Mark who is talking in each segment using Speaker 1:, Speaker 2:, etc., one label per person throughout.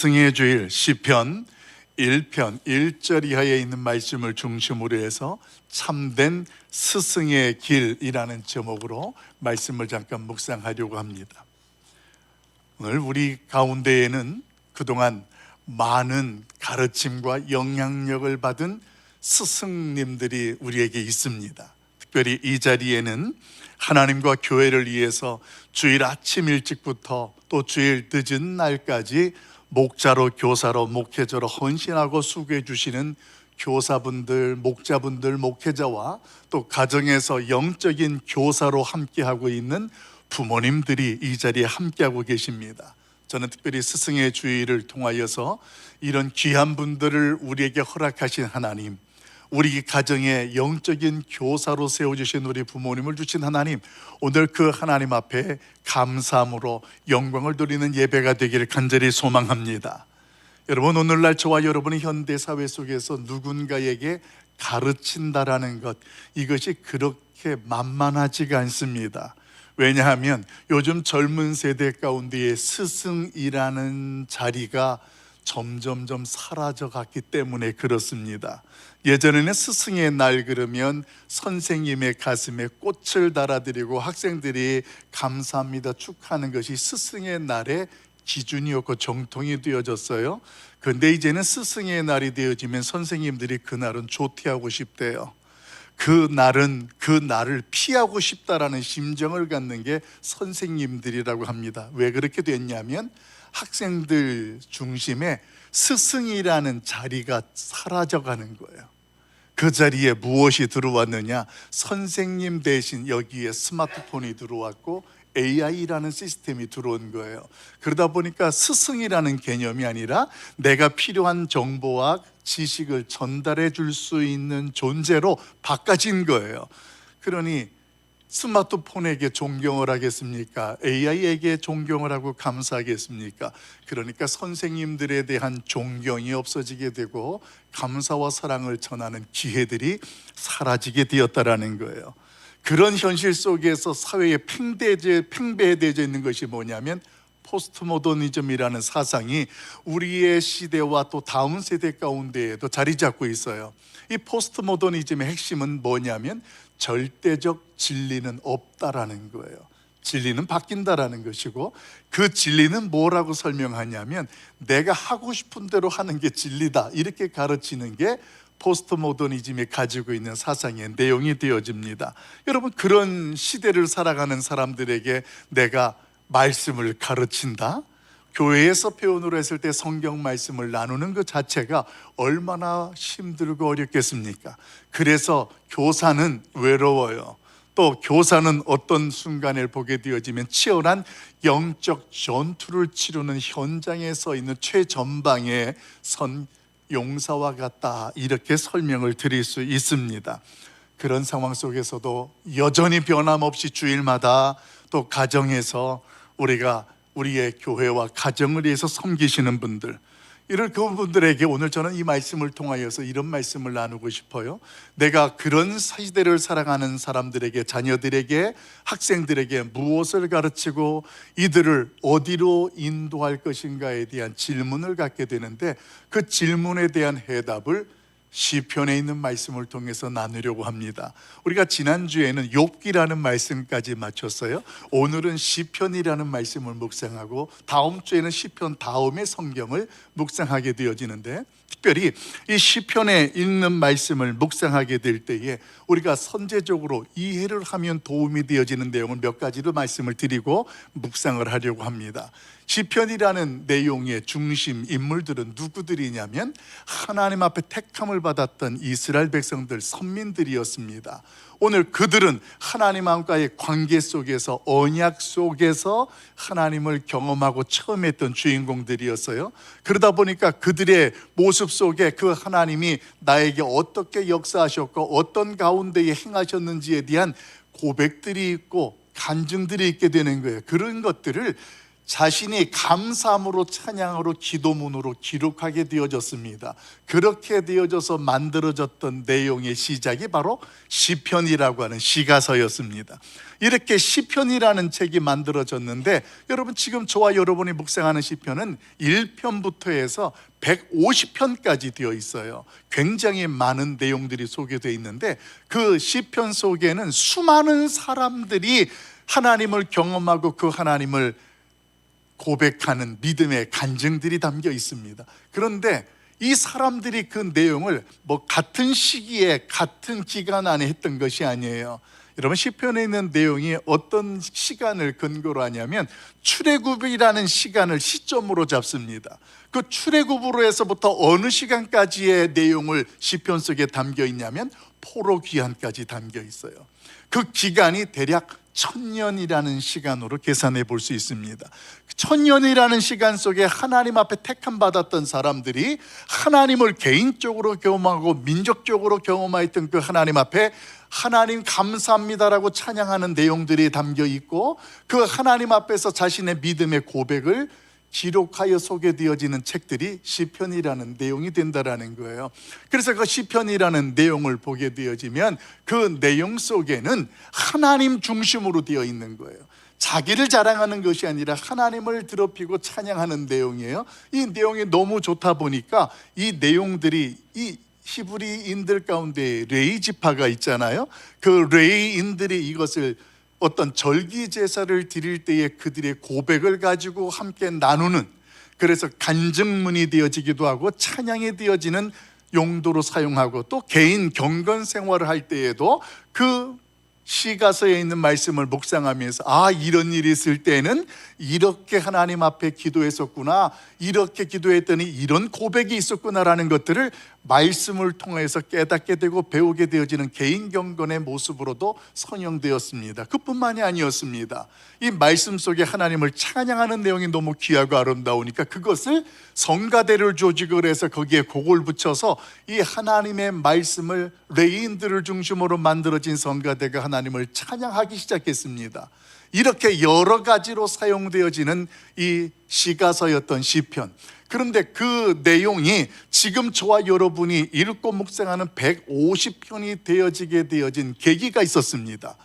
Speaker 1: 승의 주일 시편 1편 1절 이하에 있는 말씀을 중심으로 해서 참된 스승의 길이라는 제목으로 말씀을 잠깐 묵상하려고 합니다. 오늘 우리 가운데에는 그동안 많은 가르침과 영향력을 받은 스승님들이 우리에게 있습니다. 특별히 이 자리에는 하나님과 교회를 위해서 주일 아침 일찍부터 또 주일 늦은 날까지 목자로, 교사로, 목회자로 헌신하고 수고해 주시는 교사분들, 목자분들, 목회자와 또 가정에서 영적인 교사로 함께하고 있는 부모님들이 이 자리에 함께하고 계십니다. 저는 특별히 스승의 주의를 통하여서 이런 귀한 분들을 우리에게 허락하신 하나님, 우리 가정의 영적인 교사로 세워주신 우리 부모님을 주신 하나님, 오늘 그 하나님 앞에 감사함으로 영광을 돌리는 예배가 되기를 간절히 소망합니다. 여러분, 오늘날 저와 여러분이 현대사회 속에서 누군가에게 가르친다라는 것, 이것이 그렇게 만만하지가 않습니다. 왜냐하면 요즘 젊은 세대 가운데에 스승이라는 자리가 점점점 사라져갔기 때문에 그렇습니다. 예전에는 스승의 날 그러면 선생님의 가슴에 꽃을 달아드리고 학생들이 감사합니다 축하하는 것이 스승의 날의 기준이었고 정통이 되어졌어요. 그런데 이제는 스승의 날이 되어지면 선생님들이 그날은 조퇴하고 싶대요. 그 날을 피하고 싶다라는 심정을 갖는 게 선생님들이라고 합니다. 왜 그렇게 됐냐면 학생들 중심에 스승이라는 자리가 사라져가는 거예요. 그 자리에 무엇이 들어왔느냐? 선생님 대신 여기에 스마트폰이 들어왔고 AI라는 시스템이 들어온 거예요. 그러다 보니까 스승이라는 개념이 아니라 내가 필요한 정보와 지식을 전달해 줄 수 있는 존재로 바꿔진 거예요. 그러니 스마트폰에게 존경을 하겠습니까? AI에게 존경을 하고 감사하겠습니까? 그러니까 선생님들에 대한 존경이 없어지게 되고 감사와 사랑을 전하는 기회들이 사라지게 되었다라는 거예요. 그런 현실 속에서 사회에 팽배해져 있는 것이 뭐냐면 포스트 모더니즘이라는 사상이 우리의 시대와 또 다음 세대 가운데에도 자리 잡고 있어요. 이 포스트 모더니즘의 핵심은 뭐냐면 절대적 진리는 없다라는 거예요. 진리는 바뀐다라는 것이고, 그 진리는 뭐라고 설명하냐면 내가 하고 싶은 대로 하는 게 진리다, 이렇게 가르치는 게 포스트 모더니즘이 가지고 있는 사상의 내용이 되어집니다. 여러분, 그런 시대를 살아가는 사람들에게 내가 말씀을 가르친다? 교회에서 표현으로 했을 때 성경 말씀을 나누는 것 자체가 얼마나 힘들고 어렵겠습니까? 그래서 교사는 외로워요. 또 교사는 어떤 순간을 보게 되어지면 치열한 영적 전투를 치르는 현장에 서 있는 최전방에 선 용사와 같다, 이렇게 설명을 드릴 수 있습니다. 그런 상황 속에서도 여전히 변함없이 주일마다 또 가정에서 우리의 교회와 가정을 위해서 섬기시는 분들, 이런 그분들에게 오늘 저는 이 말씀을 통하여서 이런 말씀을 나누고 싶어요. 내가 그런 시대를 살아가는 사람들에게, 자녀들에게, 학생들에게 무엇을 가르치고 이들을 어디로 인도할 것인가에 대한 질문을 갖게 되는데, 그 질문에 대한 해답을 시편에 있는 말씀을 통해서 나누려고 합니다. 우리가 지난주에는 욥기라는 말씀까지 마쳤어요. 오늘은 시편이라는 말씀을 묵상하고 다음 주에는 시편 다음의 성경을 묵상하게 되어지는데, 특별히 이 시편에 읽는 말씀을 묵상하게 될 때에 우리가 선제적으로 이해를 하면 도움이 되어지는 내용을 몇 가지로 말씀을 드리고 묵상을 하려고 합니다. 시편이라는 내용의 중심 인물들은 누구들이냐면 하나님 앞에 택함을 받았던 이스라엘 백성들, 선민들이었습니다. 오늘 그들은 하나님과의 관계 속에서, 언약 속에서 하나님을 경험하고 처음 했던 주인공들이었어요. 그러다 보니까 그들의 모습 속에 그 하나님이 나에게 어떻게 역사하셨고 어떤 가운데에 행하셨는지에 대한 고백들이 있고 간증들이 있게 되는 거예요. 그런 것들을 자신이 감사함으로 찬양으로 기도문으로 기록하게 되어졌습니다. 그렇게 되어져서 만들어졌던 내용의 시작이 바로 시편이라고 하는 시가서였습니다. 이렇게 시편이라는 책이 만들어졌는데, 여러분 지금 저와 여러분이 묵상하는 시편은 1편부터 해서 150편까지 되어 있어요. 굉장히 많은 내용들이 소개되어 있는데, 그 시편 속에는 수많은 사람들이 하나님을 경험하고 그 하나님을 고백하는 믿음의 간증들이 담겨 있습니다. 그런데 이 사람들이 그 내용을 같은 시기에 같은 기간 안에 했던 것이 아니에요. 여러분, 시편에 있는 내용이 어떤 시간을 근거로 하냐면 출애굽이라는 시간을 시점으로 잡습니다. 그 출애굽으로 해서부터 어느 시간까지의 내용을 시편 속에 담겨 있냐면 포로 귀환까지 담겨 있어요. 그 기간이 대략 1000년이라는 시간으로 계산해 볼 수 있습니다. 1000년이라는 시간 속에 하나님 앞에 택함 받았던 사람들이 하나님을 개인적으로 경험하고 민족적으로 경험했던 그 하나님 앞에 하나님 감사합니다라고 찬양하는 내용들이 담겨 있고, 그 하나님 앞에서 자신의 믿음의 고백을 기록하여 소개되어지는 책들이 시편이라는 내용이 된다라는 거예요. 그래서 그 시편이라는 내용을 보게 되어지면 그 내용 속에는 하나님 중심으로 되어 있는 거예요. 자기를 자랑하는 것이 아니라 하나님을 더럽히고 찬양하는 내용이에요. 이 내용이 너무 좋다 보니까 이 내용들이 이 히브리인들 가운데 레위 지파가 있잖아요. 그 레위인들이 이것을 어떤 절기 제사를 드릴 때에 그들의 고백을 가지고 함께 나누는, 그래서 간증문이 되어지기도 하고 찬양이 되어지는 용도로 사용하고, 또 개인 경건 생활을 할 때에도 그 시가서에 있는 말씀을 묵상하면서 이런 일이 있을 때는 이렇게 하나님 앞에 기도했었구나, 이렇게 기도했더니 이런 고백이 있었구나라는 것들을 말씀을 통해서 깨닫게 되고 배우게 되어지는 개인 경건의 모습으로도 선영되었습니다. 그뿐만이 아니었습니다. 이 말씀 속에 하나님을 찬양하는 내용이 너무 귀하고 아름다우니까 그것을 성가대를 조직을 해서 거기에 곡을 붙여서 이 하나님의 말씀을 레위인들을 중심으로 만들어진 성가대가 하나님을 찬양하기 시작했습니다. 이렇게 여러 가지로 사용되어지는 이 시가서였던 시편. 그런데 그 내용이 지금 저와 여러분이 읽고 묵상하는 150편이 되어진 계기가 있었습니다.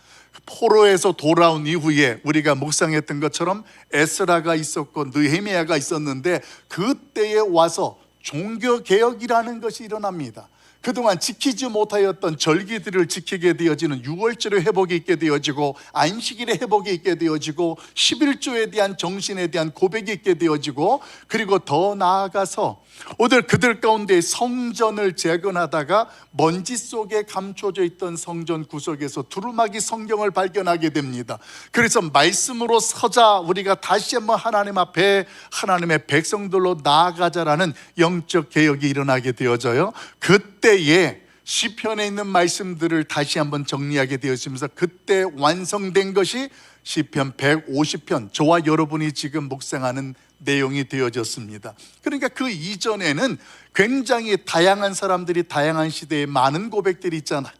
Speaker 1: 포로에서 돌아온 이후에 우리가 묵상했던 것처럼 에스라가 있었고 느헤미야가 있었는데, 그때에 와서 종교개혁이라는 것이 일어납니다. 그동안 지키지 못하였던 절기들을 지키게 되어지는 유월절의 회복이 있게 되어지고, 안식일의 회복이 있게 되어지고, 11조에 대한 정신에 대한 고백이 있게 되어지고, 그리고 더 나아가서 오늘 그들 가운데 성전을 재건하다가 먼지 속에 감춰져 있던 성전 구석에서 두루마기 성경을 발견하게 됩니다. 그래서 말씀으로 서자, 우리가 다시 한번 하나님 앞에 하나님의 백성들로 나아가자라는 영적 개혁이 일어나게 되어져요. 그때에 시편에 있는 말씀들을 다시 한번 정리하게 되었으면서 그때 완성된 것이 시편 150편, 저와 여러분이 지금 묵상하는 내용이 되어졌습니다. 그러니까 그 이전에는 굉장히 다양한 사람들이 다양한 시대에 많은 고백들이 있잖아요.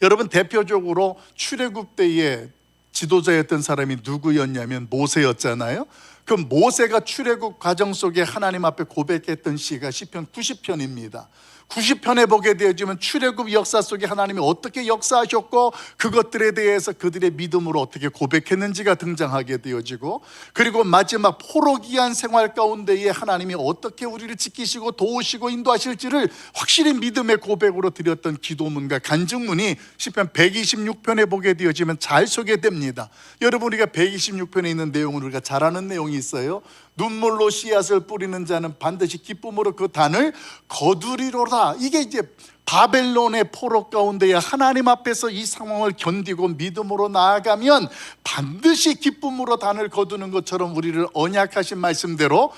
Speaker 1: 여러분, 대표적으로 출애굽 때에 지도자였던 사람이 누구였냐면 모세였잖아요. 그 모세가 출애굽 과정 속에 하나님 앞에 고백했던 시가 시편 90편입니다. 90편에 보게 되어지면 출애굽 역사 속에 하나님이 어떻게 역사하셨고 그것들에 대해서 그들의 믿음으로 어떻게 고백했는지가 등장하게 되어지고, 그리고 마지막 포로기한 생활 가운데에 하나님이 어떻게 우리를 지키시고 도우시고 인도하실지를 확실히 믿음의 고백으로 드렸던 기도문과 간증문이 시편 126편에 보게 되어지면 잘 소개됩니다. 여러분, 우리가 126편에 있는 내용을 우리가 잘 아는 내용이 있어요. 눈물로 씨앗을 뿌리는 자는 반드시 기쁨으로 그 단을 거두리로다. 이게 이제 바벨론의 포로 가운데에 하나님 앞에서 이 상황을 견디고 믿음으로 나아가면 반드시 기쁨으로 단을 거두는 것처럼 우리를 언약하신 말씀대로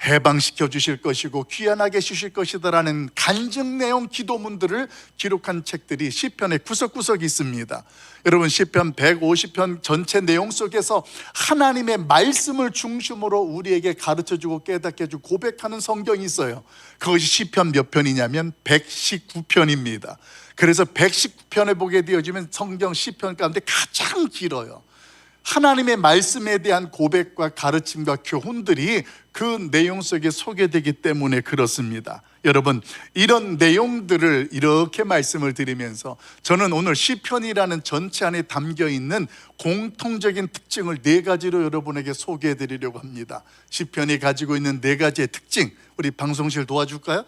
Speaker 1: 해방시켜 주실 것이고 귀환하게 주실 것이다라는 간증 내용 기도문들을 기록한 책들이 시편의 구석구석에 있습니다. 여러분, 시편 150편 전체 내용 속에서 하나님의 말씀을 중심으로 우리에게 가르쳐주고 깨닫게 해주고 고백하는 성경이 있어요. 그것이 시편 몇 편이냐면 119편입니다. 그래서 119편에 보게 되어지면 성경 시편 가운데 가장 길어요. 하나님의 말씀에 대한 고백과 가르침과 교훈들이 그 내용 속에 소개되기 때문에 그렇습니다. 여러분, 이런 내용들을 이렇게 말씀을 드리면서 저는 오늘 시편이라는 전체 안에 담겨 있는 공통적인 특징을 4가지로 여러분에게 소개해 드리려고 합니다. 시편이 가지고 있는 4가지의 특징, 우리 방송실 도와줄까요?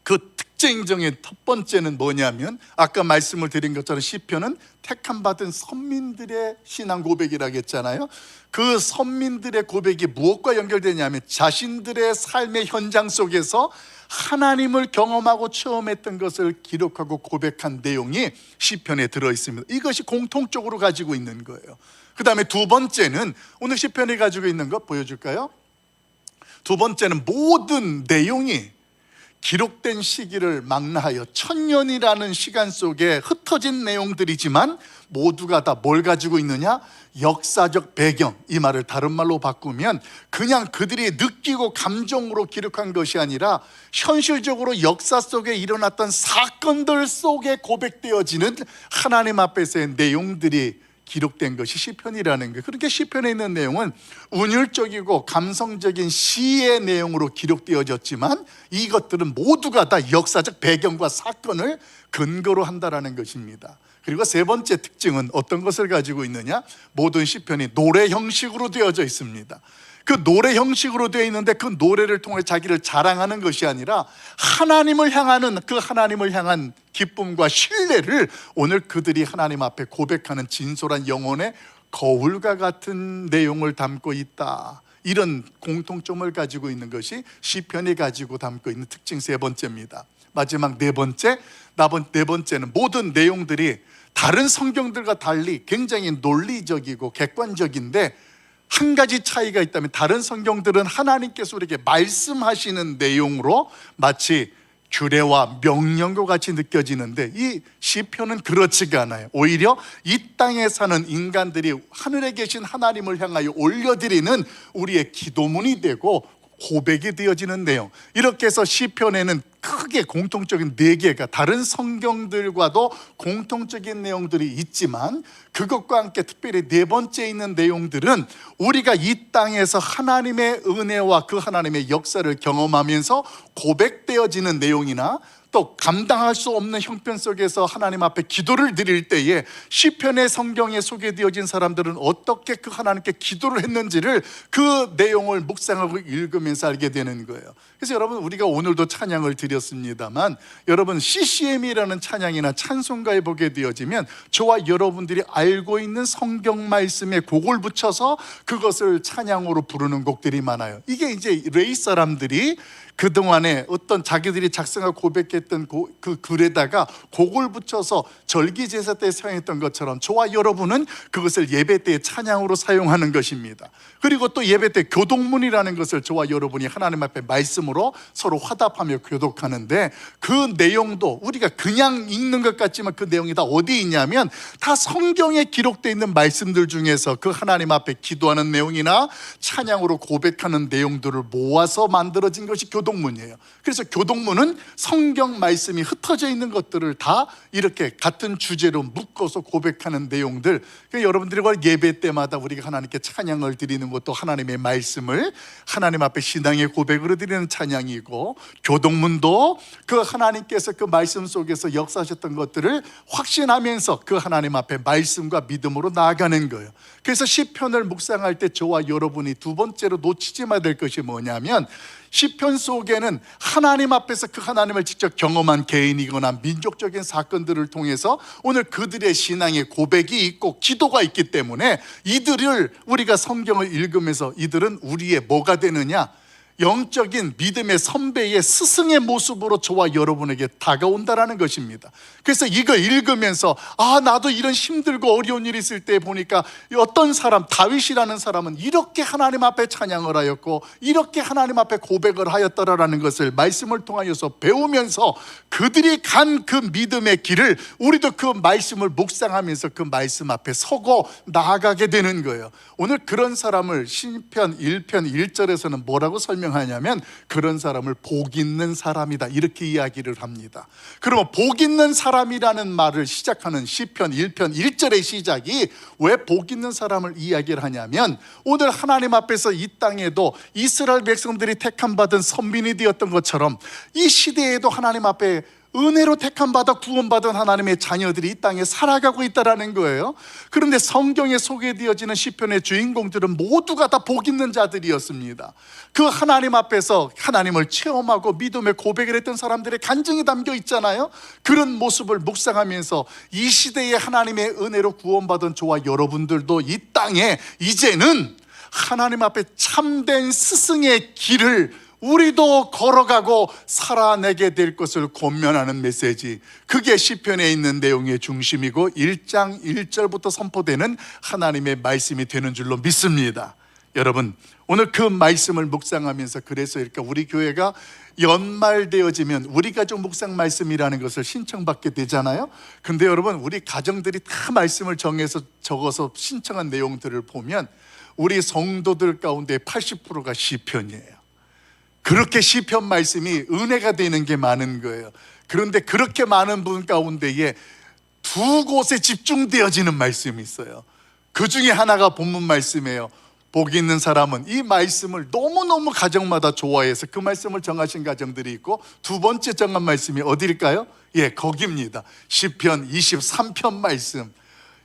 Speaker 1: 그 특징 중에 첫 번째는 뭐냐면, 아까 말씀을 드린 것처럼 시편은 택함 받은 선민들의 신앙 고백이라고 했잖아요. 그 선민들의 고백이 무엇과 연결되냐면, 자신들의 삶의 현장 속에서 하나님을 경험하고 체험했던 것을 기록하고 고백한 내용이 시편에 들어 있습니다. 이것이 공통적으로 가지고 있는 거예요. 그 다음에 두 번째는, 오늘 시편이 가지고 있는 것 보여줄까요? 두 번째는 모든 내용이 기록된 시기를 망라하여 천년이라는 시간 속에 흩어진 내용들이지만 모두가 다 뭘 가지고 있느냐? 역사적 배경. 이 말을 다른 말로 바꾸면 그냥 그들이 느끼고 감정으로 기록한 것이 아니라 현실적으로 역사 속에 일어났던 사건들 속에 고백되어지는 하나님 앞에서의 내용들이 기록된 것이 시편이라는 거예요. 그렇게 시편에 있는 내용은 운율적이고 감성적인 시의 내용으로 기록되어졌지만 이것들은 모두가 다 역사적 배경과 사건을 근거로 한다는 것입니다. 그리고 세 번째 특징은 어떤 것을 가지고 있느냐? 모든 시편이 노래 형식으로 되어져 있습니다. 그 노래 형식으로 되어 있는데 그 노래를 통해 자기를 자랑하는 것이 아니라 하나님을 향하는, 그 하나님을 향한 기쁨과 신뢰를 오늘 그들이 하나님 앞에 고백하는 진솔한 영혼의 거울과 같은 내용을 담고 있다. 이런 공통점을 가지고 있는 것이 시편이 가지고 담고 있는 특징 세 번째입니다. 마지막 네 번째는 모든 내용들이 다른 성경들과 달리 굉장히 논리적이고 객관적인데, 한 가지 차이가 있다면 다른 성경들은 하나님께서 우리에게 말씀하시는 내용으로 마치 규례와 명령과 같이 느껴지는데, 이 시편은 그렇지가 않아요. 오히려 이 땅에 사는 인간들이 하늘에 계신 하나님을 향하여 올려드리는 우리의 기도문이 되고 고백이 되어지는 내용. 이렇게 해서 시편에는 크게 공통적인 4개가, 다른 성경들과도 공통적인 내용들이 있지만 그것과 함께 특별히 네 번째 있는 내용들은 우리가 이 땅에서 하나님의 은혜와 그 하나님의 역사를 경험하면서 고백되어지는 내용이나, 또 감당할 수 없는 형편 속에서 하나님 앞에 기도를 드릴 때에 시편의 성경에 소개되어진 사람들은 어떻게 그 하나님께 기도를 했는지를, 그 내용을 묵상하고 읽으면서 알게 되는 거예요. 그래서 여러분, 우리가 오늘도 찬양을 드렸습니다만, 여러분 CCM이라는 찬양이나 찬송가에 보게 되어지면 저와 여러분들이 알고 있는 성경 말씀에 곡을 붙여서 그것을 찬양으로 부르는 곡들이 많아요. 이게 이제 레이 사람들이 그동안에 어떤 자기들이 작성하고 고백했던 그 글에다가 곡을 붙여서 절기제사 때 사용했던 것처럼 저와 여러분은 그것을 예배 때 찬양으로 사용하는 것입니다. 그리고 또 예배 때 교독문이라는 것을 저와 여러분이 하나님 앞에 말씀으로 서로 화답하며 교독하는데, 그 내용도 우리가 그냥 읽는 것 같지만 그 내용이 다 어디 있냐면 다 성경에 기록되어 있는 말씀들 중에서 그 하나님 앞에 기도하는 내용이나 찬양으로 고백하는 내용들을 모아서 만들어진 것이 교독문이에요. 그래서 교독문은 성경 말씀이 흩어져 있는 것들을 다 이렇게 같은 주제로 묶어서 고백하는 내용들. 그러니까 여러분들과 예배 때마다 우리가 하나님께 찬양을 드리는 것도 하나님의 말씀을 하나님 앞에 신앙의 고백으로 드리는 찬양이고, 교독문도 그 하나님께서 그 말씀 속에서 역사하셨던 것들을 확신하면서 그 하나님 앞에 말씀과 믿음으로 나아가는 거예요. 그래서 시편을 묵상할 때 저와 여러분이 두 번째로 놓치지 말아야 될 것이 뭐냐면, 시편 속에는 하나님 앞에서 그 하나님을 직접 경험한 개인이거나 민족적인 사건들을 통해서 오늘 그들의 신앙의 고백이 있고 기도가 있기 때문에 이들을 우리가 성경을 읽으면서 이들은 우리의 뭐가 되느냐? 영적인 믿음의 선배의 스승의 모습으로 저와 여러분에게 다가온다라는 것입니다. 그래서 이거 읽으면서 나도 이런 힘들고 어려운 일이 있을 때 보니까 어떤 사람, 다윗이라는 사람은 이렇게 하나님 앞에 찬양을 하였고 이렇게 하나님 앞에 고백을 하였더라라는 것을 말씀을 통하여서 배우면서 그들이 간 그 믿음의 길을 우리도 그 말씀을 묵상하면서 그 말씀 앞에 서고 나아가게 되는 거예요. 오늘 그런 사람을 시편 1편 1절에서는 뭐라고 설명하냐? 설명하냐면 그런 사람을 복 있는 사람이다 이렇게 이야기를 합니다. 그러면 복 있는 사람이라는 말을 시작하는 시편 1편 1절의 시작이 왜 복 있는 사람을 이야기를 하냐면 오늘 하나님 앞에서 이 땅에도 이스라엘 백성들이 택함 받은 선민이 되었던 것처럼 이 시대에도 하나님 앞에 은혜로 택함받아 구원받은 하나님의 자녀들이 이 땅에 살아가고 있다는 거예요. 그런데 성경에 소개되어지는 시편의 주인공들은 모두가 다 복 있는 자들이었습니다. 그 하나님 앞에서 하나님을 체험하고 믿음의 고백을 했던 사람들의 간증이 담겨 있잖아요. 그런 모습을 묵상하면서 이 시대에 하나님의 은혜로 구원받은 저와 여러분들도 이 땅에 이제는 하나님 앞에 참된 스승의 길을 우리도 걸어가고 살아내게 될 것을 권면하는 메시지, 그게 시편에 있는 내용의 중심이고 1장 1절부터 선포되는 하나님의 말씀이 되는 줄로 믿습니다. 여러분, 오늘 그 말씀을 묵상하면서 그래서 이렇게 우리 교회가 연말되어지면 우리 가족 묵상 말씀이라는 것을 신청받게 되잖아요. 근데 여러분, 우리 가정들이 다 말씀을 정해서 적어서 신청한 내용들을 보면 우리 성도들 가운데 80%가 시편이에요. 그렇게 시편 말씀이 은혜가 되는 게 많은 거예요. 그런데 그렇게 많은 분 가운데에 두 곳에 집중되어지는 말씀이 있어요. 그 중에 하나가 본문 말씀이에요. 복 있는 사람은 이 말씀을 너무너무 가정마다 좋아해서 그 말씀을 정하신 가정들이 있고, 두 번째 정한 말씀이 어디일까요? 거기입니다. 시편 23편 말씀.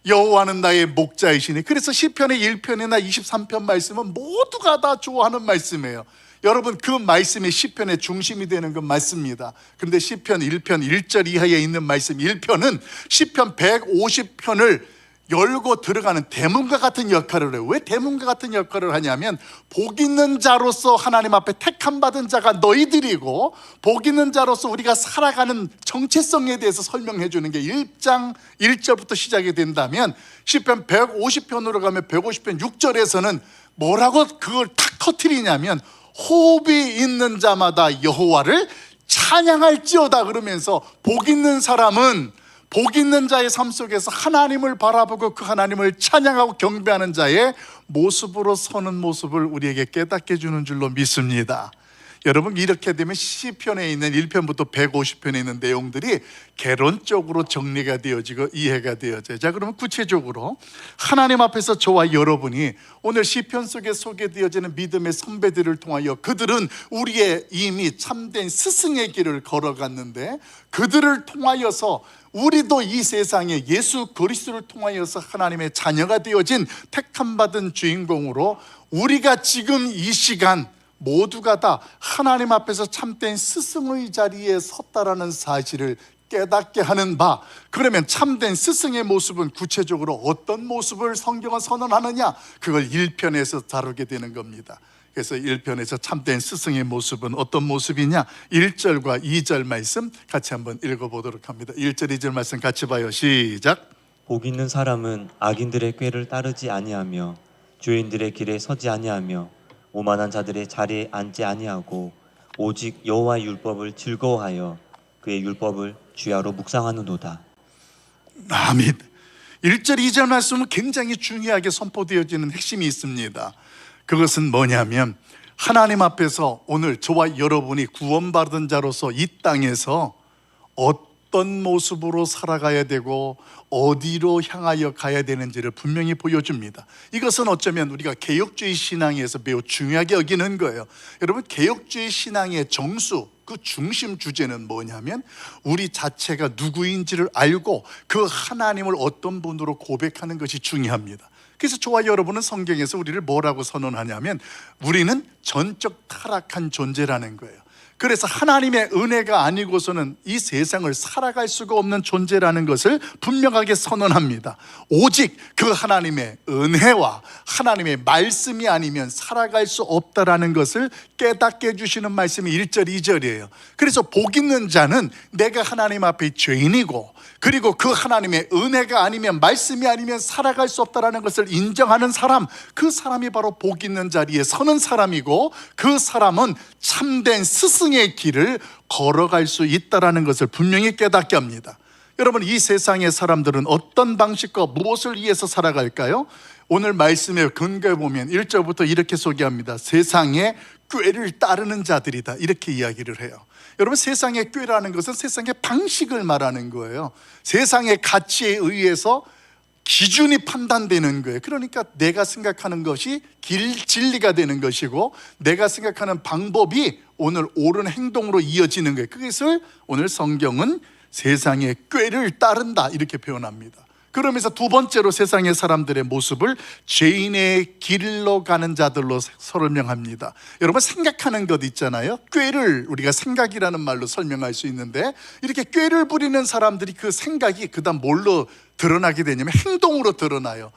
Speaker 1: 여호와는 나의 목자이시니. 그래서 시편의 1편이나 23편 말씀은 모두가 다 좋아하는 말씀이에요. 여러분, 그 말씀이 시편의 중심이 되는 건 맞습니다. 그런데 시편 1편 1절 이하에 있는 말씀 1편은 시편 150편을 열고 들어가는 대문과 같은 역할을 해요. 왜 대문과 같은 역할을 하냐면 복 있는 자로서 하나님 앞에 택함 받은 자가 너희들이고, 복 있는 자로서 우리가 살아가는 정체성에 대해서 설명해 주는 게 1장 1절부터 시작이 된다면, 시편 150편으로 가면 150편 6절에서는 뭐라고 그걸 탁 터뜨리냐면 호흡이 있는 자마다 여호와를 찬양할지어다 그러면서, 복 있는 사람은 복 있는 자의 삶 속에서 하나님을 바라보고 그 하나님을 찬양하고 경배하는 자의 모습으로 서는 모습을 우리에게 깨닫게 해주는 줄로 믿습니다. 여러분, 이렇게 되면 시편에 있는 1편부터 150편에 있는 내용들이 개론적으로 정리가 되어지고 이해가 되어져요. 자, 그러면 구체적으로 하나님 앞에서 저와 여러분이 오늘 시편 속에 소개되어지는 믿음의 선배들을 통하여, 그들은 우리의 이미 참된 스승의 길을 걸어갔는데 그들을 통하여서 우리도 이 세상에 예수 그리스도를 통하여서 하나님의 자녀가 되어진 택함받은 주인공으로 우리가 지금 이 시간 모두가 다 하나님 앞에서 참된 스승의 자리에 섰다라는 사실을 깨닫게 하는 바, 그러면 참된 스승의 모습은 구체적으로 어떤 모습을 성경은 선언하느냐, 그걸 1편에서 다루게 되는 겁니다. 그래서 1편에서 참된 스승의 모습은 어떤 모습이냐, 1절과 2절 말씀 같이 한번 읽어보도록 합니다. 1절 2절 말씀 같이 봐요. 시작.
Speaker 2: 복 있는 사람은 악인들의 꾀를 따르지 아니하며 죄인들의 길에 서지 아니하며 오만한 자들의 자리에 앉지 아니하고 오직 여호와의 율법을 즐거워하여 그의 율법을 주야로 묵상하는도다.
Speaker 1: 아멘. 1절 2절 말씀은 굉장히 중요하게 선포되어지는 핵심이 있습니다. 그것은 뭐냐면 하나님 앞에서 오늘 저와 여러분이 구원받은 자로서 이 땅에서 어떤 모습으로 살아가야 되고 어디로 향하여 가야 되는지를 분명히 보여줍니다. 이것은 어쩌면 우리가 개혁주의 신앙에서 매우 중요하게 여기는 거예요. 여러분, 개혁주의 신앙의 정수, 그 중심 주제는 뭐냐면 우리 자체가 누구인지를 알고 그 하나님을 어떤 분으로 고백하는 것이 중요합니다. 그래서 저와 여러분은 성경에서 우리를 뭐라고 선언하냐면 우리는 전적 타락한 존재라는 거예요. 그래서 하나님의 은혜가 아니고서는 이 세상을 살아갈 수가 없는 존재라는 것을 분명하게 선언합니다. 오직 그 하나님의 은혜와 하나님의 말씀이 아니면 살아갈 수 없다라는 것을 깨닫게 해주시는 말씀이 1절 2절이에요 그래서 복 있는 자는 내가 하나님 앞에 죄인이고, 그리고 그 하나님의 은혜가 아니면 말씀이 아니면 살아갈 수 없다라는 것을 인정하는 사람, 그 사람이 바로 복 있는 자리에 서는 사람이고, 그 사람은 참된 스승의 길을 걸어갈 수 있다라는 것을 분명히 깨닫게 합니다. 여러분, 이 세상의 사람들은 어떤 방식과 무엇을 위해서 살아갈까요? 오늘 말씀의 근거에 보면 1절부터 이렇게 소개합니다. 세상의 꾀를 따르는 자들이다, 이렇게 이야기를 해요. 여러분, 세상의 꾀라는 것은 세상의 방식을 말하는 거예요. 세상의 가치에 의해서 기준이 판단되는 거예요. 그러니까 내가 생각하는 것이 진리가 되는 것이고, 내가 생각하는 방법이 오늘 옳은 행동으로 이어지는 거예요. 그것을 오늘 성경은 세상의 꾀를 따른다, 이렇게 표현합니다. 그러면서 두 번째로 세상의 사람들의 모습을 죄인의 길로 가는 자들로 설명합니다. 여러분, 생각하는 것 있잖아요. 꾀를 우리가 생각이라는 말로 설명할 수 있는데, 이렇게 꾀를 부리는 사람들이 그 생각이 그다음 뭘로 드러나게 되냐면 행동으로 드러나요.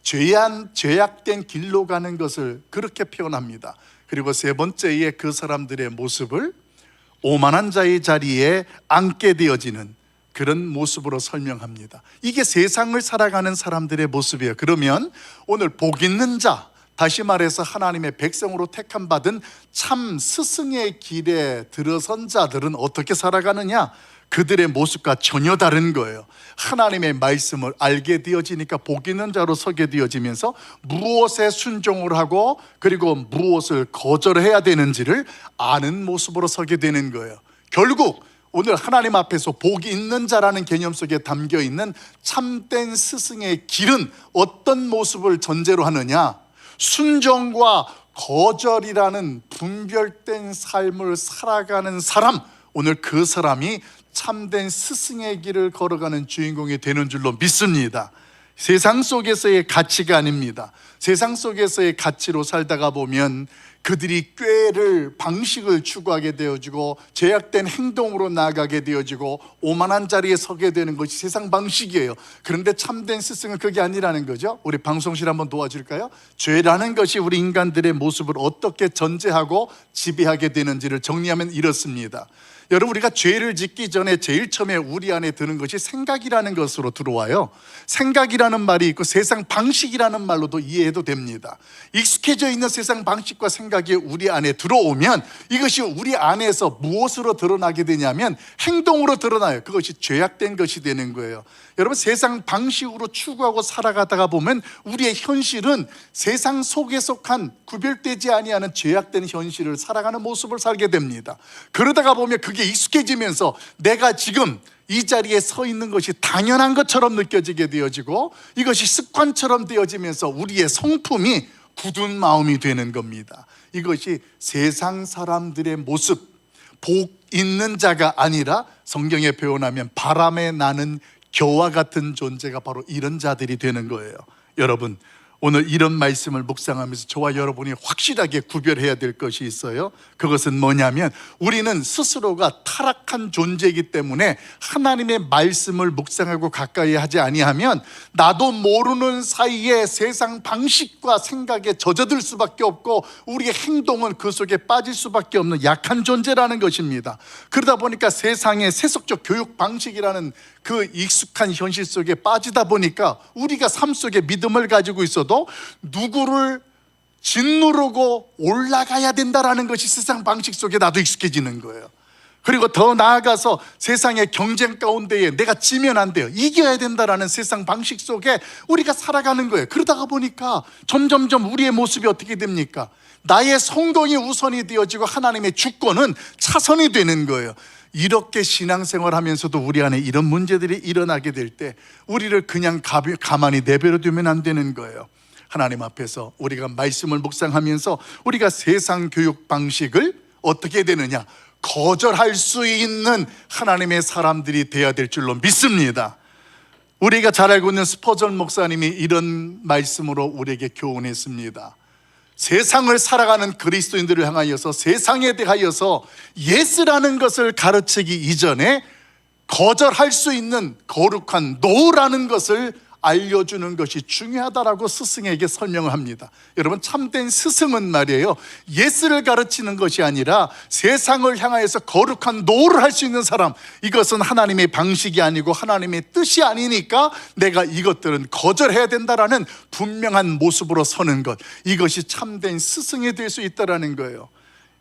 Speaker 1: 죄악된 길로 가는 것을 그렇게 표현합니다. 그리고 세 번째에 그 사람들의 모습을 오만한 자의 자리에 앉게 되어지는 그런 모습으로 설명합니다. 이게 세상을 살아가는 사람들의 모습이에요. 그러면 오늘 복 있는 자, 다시 말해서 하나님의 백성으로 택함 받은 참 스승의 길에 들어선 자들은 어떻게 살아가느냐? 그들의 모습과 전혀 다른 거예요. 하나님의 말씀을 알게 되어지니까 복 있는 자로 서게 되어지면서 무엇에 순종을 하고 그리고 무엇을 거절해야 되는지를 아는 모습으로 서게 되는 거예요. 결국 오늘 하나님 앞에서 복이 있는 자라는 개념 속에 담겨 있는 참된 스승의 길은 어떤 모습을 전제로 하느냐? 순종과 거절이라는 분별된 삶을 살아가는 사람, 오늘 그 사람이 참된 스승의 길을 걸어가는 주인공이 되는 줄로 믿습니다. 세상 속에서의 가치가 아닙니다. 세상 속에서의 가치로 살다가 보면 그들이 꾀를, 방식을 추구하게 되어지고 죄악된 행동으로 나아가게 되어지고 오만한 자리에 서게 되는 것이 세상 방식이에요. 그런데 참된 스승은 그게 아니라는 거죠. 우리 방송실 한번 도와줄까요? 죄라는 것이 우리 인간들의 모습을 어떻게 전제하고 지배하게 되는지를 정리하면 이렇습니다. 여러분, 우리가 죄를 짓기 전에 제일 처음에 우리 안에 드는 것이 생각이라는 것으로 들어와요. 생각이라는 말이 있고 세상 방식이라는 말로도 이해해도 됩니다. 익숙해져 있는 세상 방식과 생각이 우리 안에 들어오면 이것이 우리 안에서 무엇으로 드러나게 되냐면 행동으로 드러나요. 그것이 죄악된 것이 되는 거예요. 여러분, 세상 방식으로 추구하고 살아가다가 보면 우리의 현실은 세상 속에 속한 구별되지 아니하는 죄악된 현실을 살아가는 모습을 살게 됩니다. 그러다가 보면 그게 익숙해지면서 내가 지금 이 자리에 서 있는 것이 당연한 것처럼 느껴지게 되어지고 이것이 습관처럼 되어지면서 우리의 성품이 굳은 마음이 되는 겁니다. 이것이 세상 사람들의 모습, 복 있는 자가 아니라 성경에 표현하면 바람에 나는 겨와 같은 존재가 바로 이런 자들이 되는 거예요. 여러분, 오늘 이런 말씀을 묵상하면서 저와 여러분이 확실하게 구별해야 될 것이 있어요. 그것은 뭐냐면 우리는 스스로가 타락한 존재이기 때문에 하나님의 말씀을 묵상하고 가까이 하지 아니하면 나도 모르는 사이에 세상 방식과 생각에 젖어들 수밖에 없고 우리의 행동은 그 속에 빠질 수밖에 없는 약한 존재라는 것입니다. 그러다 보니까 세상의 세속적 교육 방식이라는 그 익숙한 현실 속에 빠지다 보니까 우리가 삶 속에 믿음을 가지고 있어도 누구를 짓누르고 올라가야 된다라는 것이 세상 방식 속에 나도 익숙해지는 거예요. 그리고 더 나아가서 세상의 경쟁 가운데에 내가 지면 안 돼요, 이겨야 된다라는 세상 방식 속에 우리가 살아가는 거예요. 그러다가 보니까 점점점 우리의 모습이 어떻게 됩니까? 나의 성공이 우선이 되어지고 하나님의 주권은 차선이 되는 거예요. 이렇게 신앙생활하면서도 우리 안에 이런 문제들이 일어나게 될 때 우리를 그냥 가만히 내버려 두면 안 되는 거예요. 하나님 앞에서 우리가 말씀을 묵상하면서 우리가 세상 교육 방식을 어떻게 되느냐, 거절할 수 있는 하나님의 사람들이 되어야 될 줄로 믿습니다. 우리가 잘 알고 있는 스퍼전 목사님이 이런 말씀으로 우리에게 교훈했습니다. 세상을 살아가는 그리스도인들을 향하여서 세상에 대하여서 예스라는 것을 가르치기 이전에 거절할 수 있는 거룩한 노라는 것을 알려주는 것이 중요하다라고 스승에게 설명을 합니다. 여러분, 참된 스승은 말이에요, 예스를 가르치는 것이 아니라 세상을 향하여서 거룩한 노를 할 수 있는 사람, 이것은 하나님의 방식이 아니고 하나님의 뜻이 아니니까 내가 이것들은 거절해야 된다라는 분명한 모습으로 서는 것, 이것이 참된 스승이 될 수 있다라는 거예요.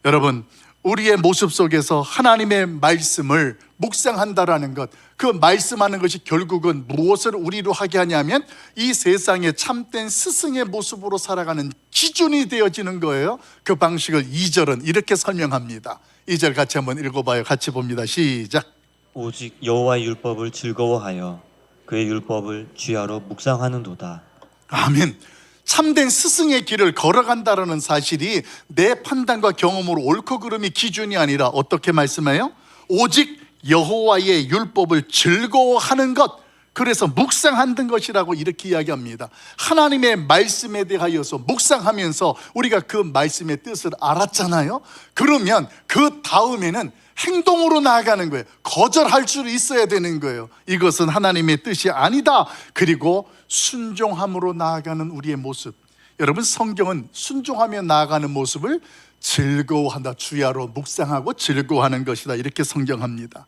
Speaker 1: 여러분, 우리의 모습 속에서 하나님의 말씀을 묵상한다라는 것, 그 말씀하는 것이 결국은 무엇을 우리로 하게 하냐면 이 세상에 참된 스승의 모습으로 살아가는 기준이 되어지는 거예요. 그 방식을 2절은 이렇게 설명합니다. 2절 같이 한번 읽어봐요. 같이 봅니다. 시작.
Speaker 2: 오직 여호와의 율법을 즐거워하여 그의 율법을 주야로 묵상하는도다.
Speaker 1: 아멘. 참된 스승의 길을 걸어간다라는 사실이 내 판단과 경험으로 옳고 그름이 기준이 아니라 어떻게 말씀해요? 오직 여호와의 율법을 즐거워하는 것, 그래서 묵상하는 것이라고 이렇게 이야기합니다. 하나님의 말씀에 대하여서 묵상하면서 우리가 그 말씀의 뜻을 알았잖아요. 그러면 그 다음에는 행동으로 나아가는 거예요. 거절할 수 있어야 되는 거예요. 이것은 하나님의 뜻이 아니다. 그리고 순종함으로 나아가는 우리의 모습. 여러분, 성경은 순종하며 나아가는 모습을 즐거워한다, 주야로 묵상하고 즐거워하는 것이다, 이렇게 성경합니다.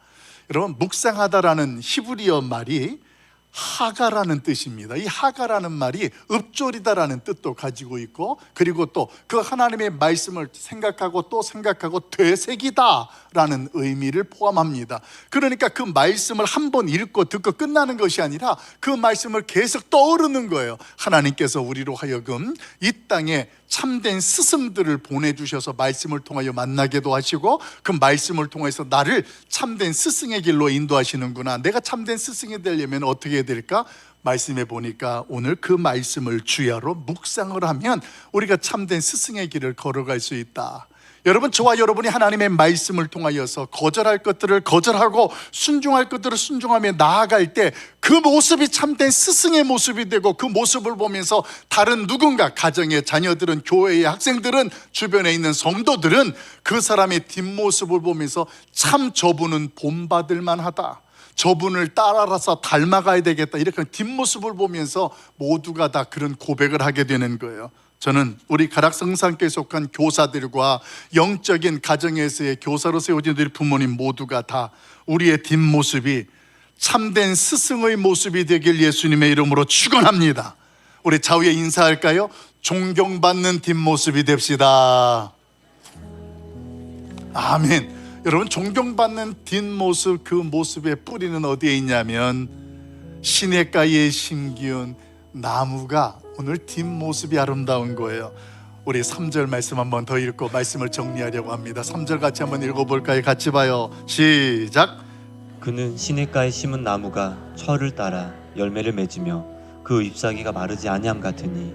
Speaker 1: 여러분, 묵상하다라는 히브리어 말이 하가라는 뜻입니다. 이 하가라는 말이 읊조리다라는 뜻도 가지고 있고, 그리고 또 그 하나님의 말씀을 생각하고 또 생각하고 되새기다라는 의미를 포함합니다. 그러니까 그 말씀을 한 번 읽고 듣고 끝나는 것이 아니라 그 말씀을 계속 떠오르는 거예요. 하나님께서 우리로 하여금 이 땅에 참된 스승들을 보내주셔서 말씀을 통하여 만나게도 하시고, 그 말씀을 통해서 나를 참된 스승의 길로 인도하시는구나. 내가 참된 스승이 되려면 어떻게 해야 될까? 말씀해 보니까 오늘 그 말씀을 주야로 묵상을 하면 우리가 참된 스승의 길을 걸어갈 수 있다. 여러분, 저와 여러분이 하나님의 말씀을 통하여서 거절할 것들을 거절하고 순종할 것들을 순종하며 나아갈 때 그 모습이 참된 스승의 모습이 되고, 그 모습을 보면서 다른 누군가, 가정의 자녀들은, 교회의 학생들은, 주변에 있는 성도들은 그 사람의 뒷모습을 보면서 참 저분은 본받을 만하다, 저분을 따라서 닮아가야 되겠다, 이렇게 뒷모습을 보면서 모두가 다 그런 고백을 하게 되는 거예요. 저는 우리 가락성산교에 속한 교사들과 영적인 가정에서의 교사로 세워진 우리 부모님 모두가 다 우리의 뒷모습이 참된 스승의 모습이 되길 예수님의 이름으로 축원합니다. 우리 좌우에 인사할까요? 존경받는 뒷모습이 됩시다. 아멘. 여러분, 존경받는 뒷모습, 그 모습의 뿌리는 어디에 있냐면 시냇가에 심기운 나무가 오늘 뒷모습이 아름다운 거예요. 우리 3절 말씀 한번 더 읽고 말씀을 정리하려고 합니다. 3절 같이 한번 읽어볼까요? 같이 봐요. 시작.
Speaker 2: 그는 시냇가에 심은 나무가 철을 따라 열매를 맺으며 그 잎사귀가 마르지 아니함 같으니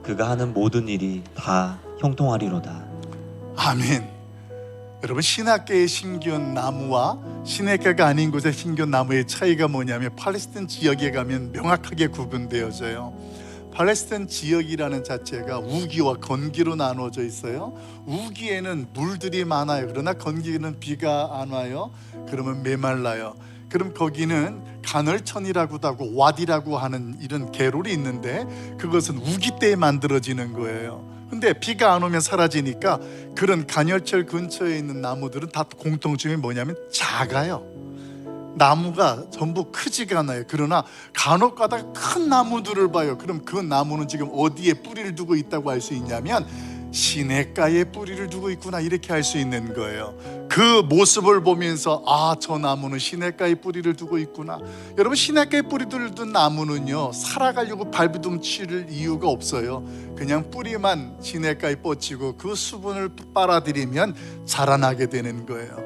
Speaker 2: 그가 하는 모든 일이 다 형통하리로다.
Speaker 1: 아멘. 여러분, 시냇가에 심기운 나무와 시냇가가 아닌 곳에 심기운 나무의 차이가 뭐냐면 팔레스타인 지역에 가면 명확하게 구분되어져요. 팔레스타인 지역이라는 자체가 우기와 건기로 나누어져 있어요. 우기에는 물들이 많아요. 그러나 건기에는 비가 안 와요. 그러면 메말라요. 그럼 거기는 간헐천이라고도 하고 와디라고 하는 이런 계롤이 있는데 그것은 우기 때에 만들어지는 거예요. 근데 비가 안 오면 사라지니까 그런 간헐철 근처에 있는 나무들은 다 공통점이 뭐냐면 작아요. 나무가 전부 크지가 않아요. 그러나 간혹 가다가 큰 나무들을 봐요. 그럼 그 나무는 지금 어디에 뿌리를 두고 있다고 할 수 있냐면 시냇가에 뿌리를 두고 있구나, 이렇게 할 수 있는 거예요. 그 모습을 보면서 아, 저 나무는 시냇가에 뿌리를 두고 있구나. 여러분, 시냇가에 뿌리를 둔 나무는요, 살아가려고 발버둥 칠 이유가 없어요. 그냥 뿌리만 시냇가에 뻗치고 그 수분을 빨아들이면 자라나게 되는 거예요.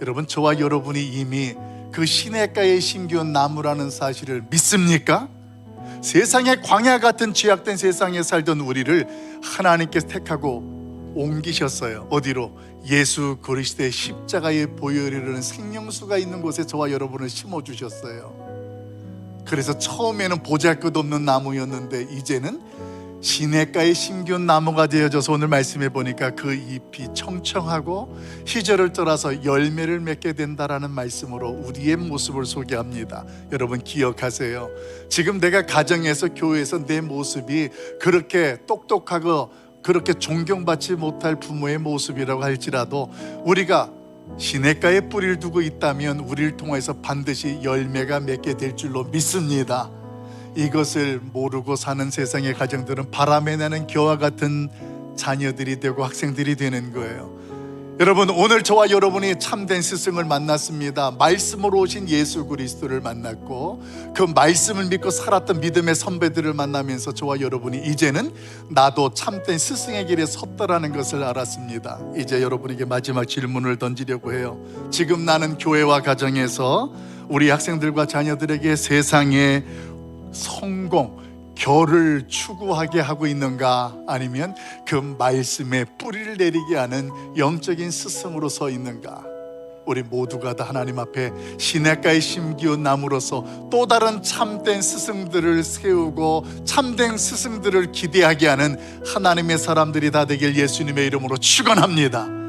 Speaker 1: 여러분, 저와 여러분이 이미 그 시냇가에 심겨온 나무라는 사실을 믿습니까? 세상의 광야 같은 죄악된 세상에 살던 우리를 하나님께서 택하고 옮기셨어요. 어디로? 예수 그리스도의 십자가에 보혈이라는 생명수가 있는 곳에 저와 여러분을 심어주셨어요. 그래서 처음에는 보잘것없는 나무였는데 이제는 시냇가에 심겨온 나무가 되어져서 오늘 말씀해 보니까 그 잎이 청청하고 희절을 떠나서 열매를 맺게 된다라는 말씀으로 우리의 모습을 소개합니다. 여러분, 기억하세요. 지금 내가 가정에서, 교회에서 내 모습이 그렇게 똑똑하고 그렇게 존경받지 못할 부모의 모습이라고 할지라도 우리가 시냇가에 뿌리를 두고 있다면 우리를 통해서 반드시 열매가 맺게 될 줄로 믿습니다. 이것을 모르고 사는 세상의 가정들은 바람에 나는 겨와 같은 자녀들이 되고 학생들이 되는 거예요. 여러분, 오늘 저와 여러분이 참된 스승을 만났습니다. 말씀으로 오신 예수 그리스도를 만났고 그 말씀을 믿고 살았던 믿음의 선배들을 만나면서 저와 여러분이 이제는 나도 참된 스승의 길에 섰다라는 것을 알았습니다. 이제 여러분에게 마지막 질문을 던지려고 해요. 지금 나는 교회와 가정에서 우리 학생들과 자녀들에게 세상의 성공, 결을 추구하게 하고 있는가? 아니면 그 말씀에 뿌리를 내리게 하는 영적인 스승으로 서 있는가? 우리 모두가 다 하나님 앞에 시냇가에 심기운 나무로서 또 다른 참된 스승들을 세우고 참된 스승들을 기대하게 하는 하나님의 사람들이 다 되길 예수님의 이름으로 축원합니다.